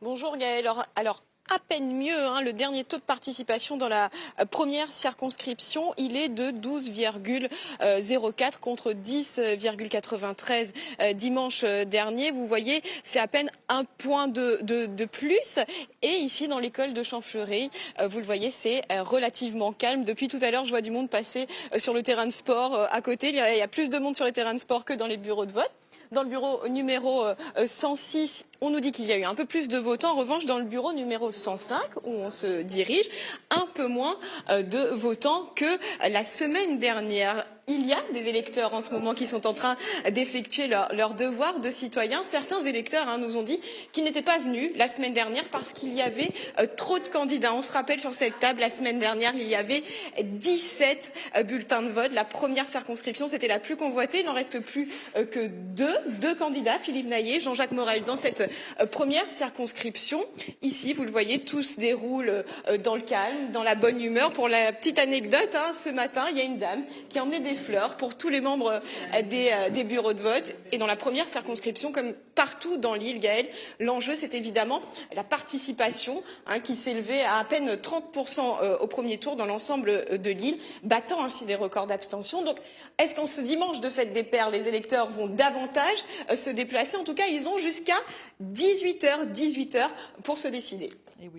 Bonjour Gaëlle. Alors, à peine mieux, hein, le dernier taux de participation dans la première circonscription, il est de 12,04 contre 10,93 dimanche dernier. Vous voyez, c'est à peine un point de plus. Et ici, dans l'école de Champfleury, vous le voyez, c'est relativement calme. Depuis tout à l'heure, je vois du monde passer sur le terrain de sport à côté. Il y a plus de monde sur les terrains de sport que dans les bureaux de vote. Dans le bureau numéro 106, on nous dit qu'il y a eu un peu plus de votants. En revanche, dans le bureau numéro 105, où on se dirige, un peu moins de votants que la semaine dernière. Il y a des électeurs en ce moment qui sont en train d'effectuer leur devoir de citoyen. Certains électeurs nous ont dit qu'ils n'étaient pas venus la semaine dernière parce qu'il y avait trop de candidats. On se rappelle sur cette table, la semaine dernière, il y avait 17 bulletins de vote. La première circonscription, c'était la plus convoitée. Il n'en reste plus que deux candidats, Philippe Naillet, Jean-Jacques Morel, dans cette première circonscription. Ici, vous le voyez, tout se déroule dans le calme, dans la bonne humeur. Pour la petite anecdote, ce matin, il y a une dame qui a emmené des fleurs pour tous les membres des bureaux de vote. Et dans la première circonscription, comme partout dans l'île, Gaëlle, l'enjeu, c'est évidemment la participation qui s'élevait à peine 30% au premier tour dans l'ensemble de l'île, battant ainsi des records d'abstention. Donc, est-ce qu'en ce dimanche de fête des Pères, les électeurs vont davantage se déplacer? En tout cas, ils ont jusqu'à 18h pour se décider.